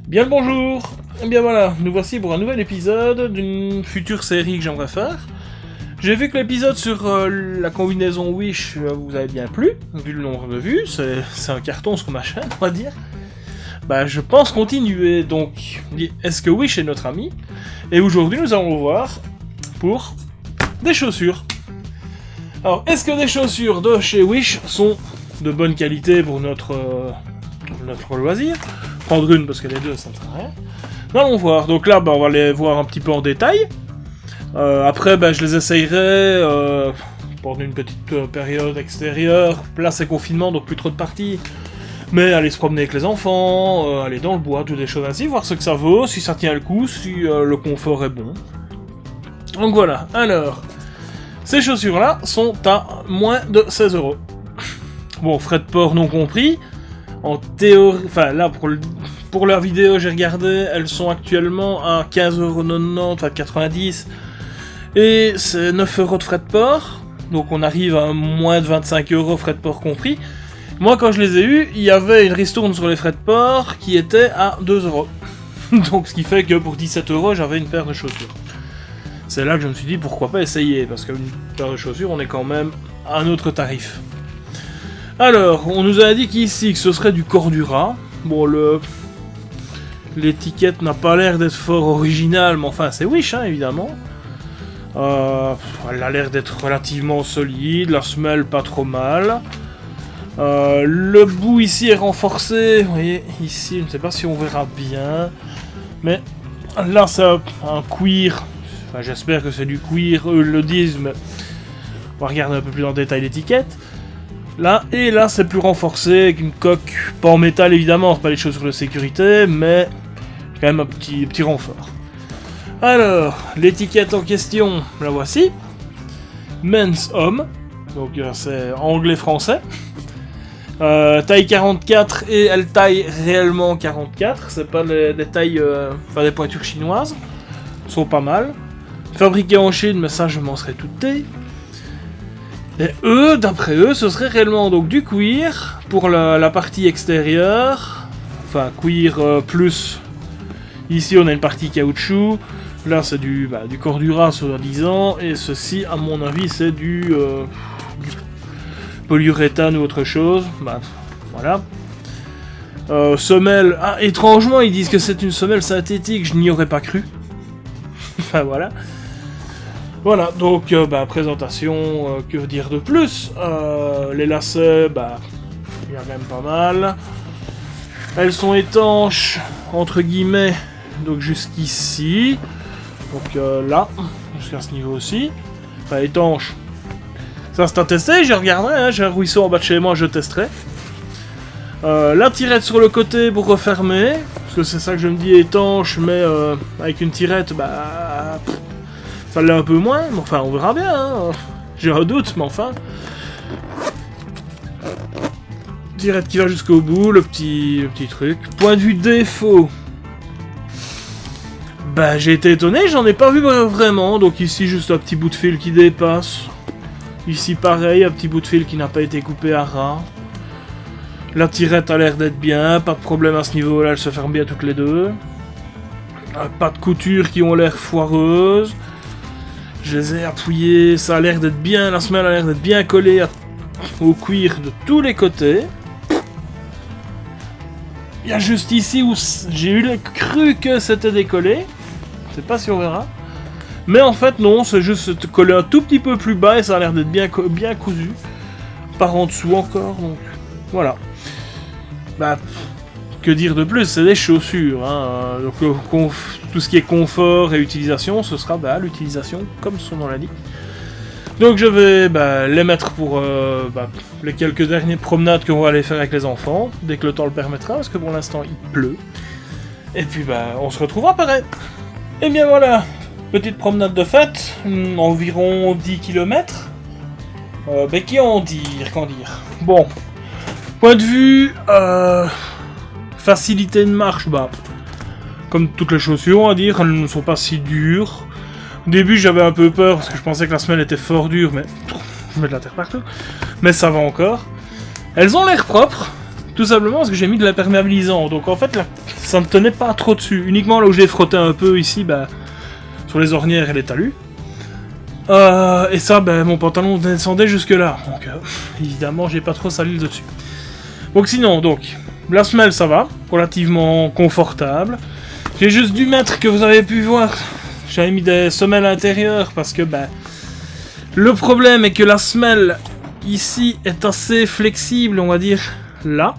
Bien le bonjour. Et bien voilà, nous voici pour un nouvel épisode d'une future série que j'aimerais faire. J'ai vu que l'épisode sur la combinaison Wish vous avait bien plu, vu le nombre de vues, c'est un carton sur ma chaîne, on va dire. Bah je pense continuer, donc est-ce que Wish est notre ami? Et aujourd'hui nous allons voir pour des chaussures. Alors, est-ce que des chaussures de chez Wish sont de bonne qualité pour notre loisir? Prendre une parce que les deux ça ne sert à rien. Nous allons voir, donc là on va les voir un petit peu en détail. Après je les essayerai pendant une petite période extérieure. Là c'est confinement donc plus trop de parties. Mais aller se promener avec les enfants, aller dans le bois, toutes des choses ainsi, voir ce que ça vaut, si ça tient le coup, si le confort est bon. Donc voilà, alors, ces chaussures-là sont à moins de 16€. Bon, frais de port non compris. En théorie, enfin là pour leur vidéo j'ai regardé, elles sont actuellement à 15,90€, enfin 90. Et c'est 9€ de frais de port. Donc on arrive à moins de 25€ frais de port compris. Moi quand je les ai eus, il y avait une ristourne sur les frais de port qui était à 2€. Donc ce qui fait que pour 17€ j'avais une paire de chaussures. C'est là que je me suis dit pourquoi pas essayer, parce qu'une paire de chaussures on est quand même à un autre tarif. Alors, on nous a dit qu'ici que ce serait du Cordura. Bon, l'étiquette n'a pas l'air d'être fort originale, mais enfin c'est Wish, hein, évidemment. Elle a l'air d'être relativement solide, la semelle pas trop mal. Le bout ici est renforcé, vous voyez, ici, je ne sais pas si on verra bien. Mais là c'est un cuir, enfin j'espère que c'est du cuir, eux le disent, mais on va regarder un peu plus en détail l'étiquette. Là, et là c'est plus renforcé, avec une coque, pas en métal évidemment, c'est pas les chaussures de sécurité, mais quand même un petit renfort. Alors, l'étiquette en question, la voici. Men's Homme, donc c'est anglais-français. Taille 44 et elle taille réellement 44, c'est pas des tailles, enfin des pointures chinoises, sont pas mal. Fabriqué en Chine, mais ça je m'en serais douté. Et eux, d'après eux, ce serait réellement donc du cuir pour la partie extérieure. Enfin, cuir plus. Ici, on a une partie caoutchouc. Là, c'est du Cordura, soi-disant. Et ceci, à mon avis, c'est du polyuréthane ou autre chose. Bah, voilà. Semelle. Ah, étrangement, ils disent que c'est une semelle synthétique. Je n'y aurais pas cru. Enfin, voilà. Voilà, donc présentation, que dire de plus, les lacets, il y a quand même pas mal. Elles sont étanches, entre guillemets, donc jusqu'ici. Donc là, jusqu'à ce niveau aussi. Enfin, étanches. Ça c'est à tester, j'y regarderai, hein, j'ai un ruisseau en bas de chez moi, je testerai. La tirette sur le côté pour refermer, parce que c'est ça que je me dis, étanche, mais avec une tirette, ça l'est un peu moins, mais enfin on verra bien, hein. J'ai un doute, mais enfin. Tirette qui va jusqu'au bout, le petit truc. Point de vue défaut. J'ai été étonné, j'en ai pas vu vraiment, donc ici juste un petit bout de fil qui dépasse. Ici pareil, un petit bout de fil qui n'a pas été coupé à ras. La tirette a l'air d'être bien, pas de problème à ce niveau-là, elles se ferment bien toutes les deux. Pas de coutures qui ont l'air foireuses. Je les ai appuyées, ça a l'air d'être bien, la semelle a l'air d'être bien collée au cuir de tous les côtés. Il y a juste ici où j'ai cru que c'était décollé. Je sais pas si on verra. Mais en fait non, c'est juste collé un tout petit peu plus bas et ça a l'air d'être bien cousu. Par en dessous encore, donc voilà. Que dire de plus, c'est des chaussures, hein. Donc tout ce qui est confort et utilisation, ce sera l'utilisation comme son nom l'indique. Donc je vais les mettre pour les quelques dernières promenades qu'on va aller faire avec les enfants, dès que le temps le permettra, parce que pour l'instant il pleut. Et puis on se retrouvera pareil. Et bien voilà, petite promenade de fête, environ 10 km. Qu'en dire. Bon, point de vue facilité de marche, comme toutes les chaussures, on va dire, elles ne sont pas si dures. Au début, j'avais un peu peur parce que je pensais que la semelle était fort dure, mais je mets de la terre partout. Mais ça va encore. Elles ont l'air propres, Tout simplement parce que j'ai mis de l'imperméabilisant. Donc en fait, là, ça ne tenait pas trop dessus. Uniquement là où j'ai frotté un peu ici, bah, sur les ornières et les talus. Et ça, bah, mon pantalon descendait jusque là. Donc évidemment, j'ai pas trop sali le dessus. Donc sinon, la semelle ça va, relativement confortable. J'ai juste dû mettre, que vous avez pu voir, j'avais mis des semelles intérieures parce que bah, le problème est que la semelle ici est assez flexible, on va dire là,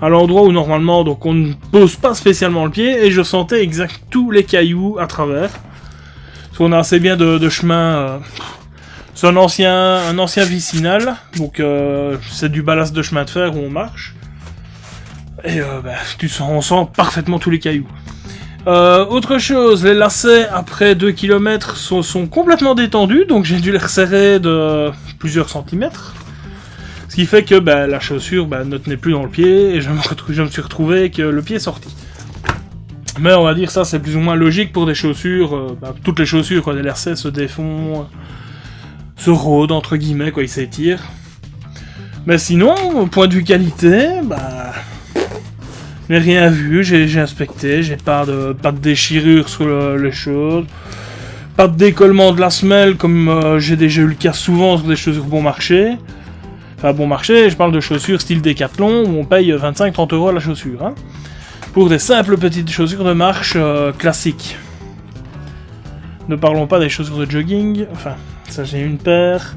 à l'endroit où normalement donc on ne pose pas spécialement le pied, et je sentais exact tous les cailloux à travers. Parce qu'on a assez bien de chemin. C'est un ancien vicinal, donc c'est du ballast de chemin de fer où on marche. Et on sent parfaitement tous les cailloux. Autre chose, les lacets après 2 km sont complètement détendus, donc j'ai dû les resserrer de plusieurs centimètres. Ce qui fait que la chaussure ne tenait plus dans le pied, et je me suis retrouvé avec le pied sorti. Mais on va dire ça c'est plus ou moins logique pour des chaussures, toutes les chaussures quoi, les lacets se défont, se rôdent entre guillemets, quoi, ils s'étirent. Mais sinon, au point de vue qualité, je n'ai rien vu, j'ai inspecté, j'ai pas de déchirure sur les choses, pas de décollement de la semelle comme j'ai déjà eu le cas souvent sur des chaussures bon marché. Enfin bon marché, je parle de chaussures style Decathlon où on paye 25-30 € la chaussure, hein, pour des simples petites chaussures de marche classiques. Ne parlons pas des chaussures de jogging, enfin ça j'ai une paire.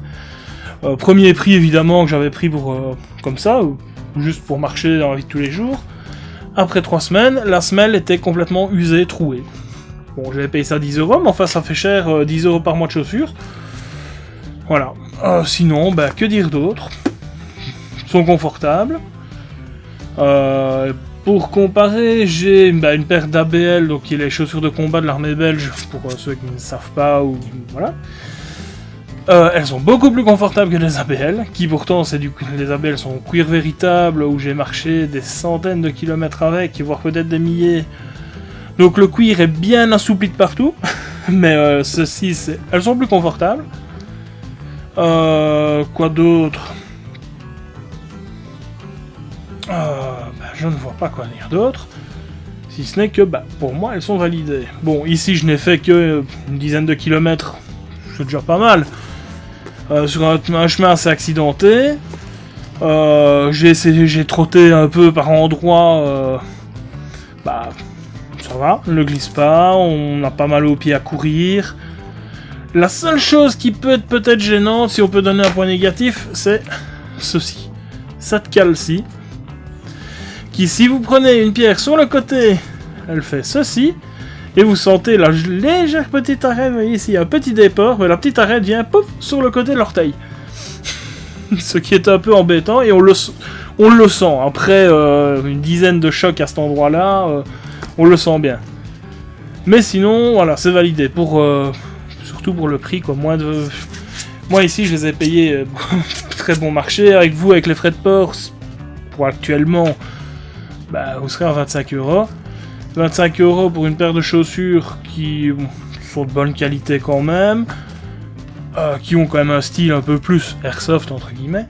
Premier prix évidemment que j'avais pris pour comme ça, juste pour marcher dans la vie de tous les jours. Après 3 semaines, la semelle était complètement usée, trouée. Bon, j'avais payé ça 10 €, mais enfin ça fait cher, 10 € par mois de chaussures. Voilà. Sinon, que dire d'autre ? Ils sont confortables. Pour comparer, j'ai une paire d'ABL, donc qui est les chaussures de combat de l'armée belge, pour ceux qui ne savent pas, ou voilà. Elles sont beaucoup plus confortables que les ABL, qui pourtant les ABL sont en cuir véritable, où j'ai marché des centaines de kilomètres avec, voire peut-être des milliers. Donc le cuir est bien assoupli de partout, mais ceci, elles sont plus confortables. Quoi d'autre ? Je ne vois pas quoi dire d'autre, si ce n'est que pour moi elles sont validées. Bon, ici je n'ai fait que une dizaine de kilomètres, c'est déjà pas mal. Sur un chemin assez accidenté, j'ai trotté un peu par endroits, ça va, on ne glisse pas, on a pas mal aux pieds à courir. La seule chose qui peut être peut-être gênante, si on peut donner un point négatif, c'est ceci, cette cale-ci, qui si vous prenez une pierre sur le côté, elle fait ceci, et vous sentez la légère petite arête, vous voyez ici, un petit déport, mais la petite arête vient pouf sur le côté de l'orteil. Ce qui est un peu embêtant, et on le sent. Après une dizaine de chocs à cet endroit-là, on le sent bien. Mais sinon, voilà, c'est validé. Surtout pour le prix, quoi. Moi ici, je les ai payés très bon marché. Avec vous, avec les frais de port, pour actuellement, vous serez à 25 €. 25 € pour une paire de chaussures qui sont de bonne qualité quand même, qui ont quand même un style un peu plus airsoft entre guillemets,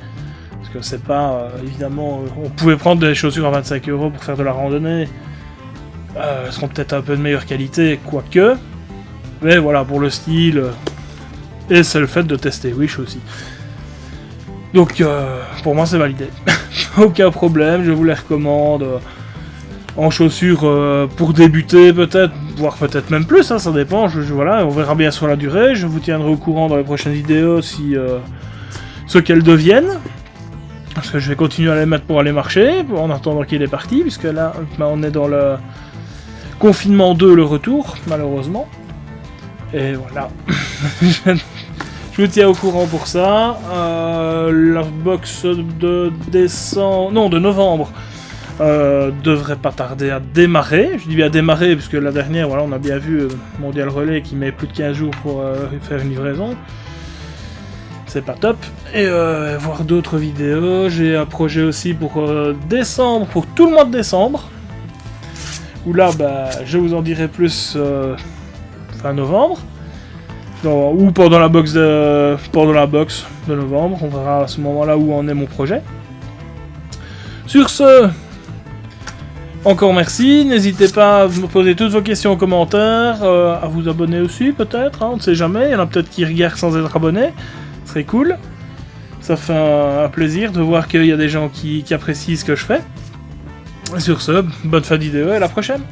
parce que c'est pas évidemment, on pouvait prendre des chaussures à 25 € pour faire de la randonnée, elles seront peut-être un peu de meilleure qualité, quoique, mais voilà, pour le style, et c'est le fait de tester Wish aussi. Donc pour moi c'est validé, aucun problème, je vous les recommande. En chaussures pour débuter peut-être, voire peut-être même plus, hein, ça dépend, voilà, on verra bien sur la durée, je vous tiendrai au courant dans les prochaines vidéos si ce qu'elles deviennent, parce que je vais continuer à les mettre pour aller marcher, en attendant qu'il est parti, puisque là on est dans le confinement 2, le retour, malheureusement, et voilà, je vous tiens au courant pour ça. La box de novembre, devrait pas tarder à démarrer. Je dis bien démarrer puisque la dernière, voilà, on a bien vu Mondial Relais qui met plus de 15 jours pour faire une livraison. C'est pas top. Et voir d'autres vidéos. J'ai un projet aussi pour décembre, pour tout le mois de décembre. Où là, je vous en dirai plus fin novembre. Ou pendant la box de novembre. On verra à ce moment-là où en est mon projet. Sur ce, encore merci, n'hésitez pas à me poser toutes vos questions en commentaire, à vous abonner aussi peut-être, hein, on ne sait jamais, il y en a peut-être qui regardent sans être abonnés, ce serait cool. Ça fait un plaisir de voir qu'il y a des gens qui apprécient ce que je fais. Sur ce, bonne fin de vidéo et à la prochaine.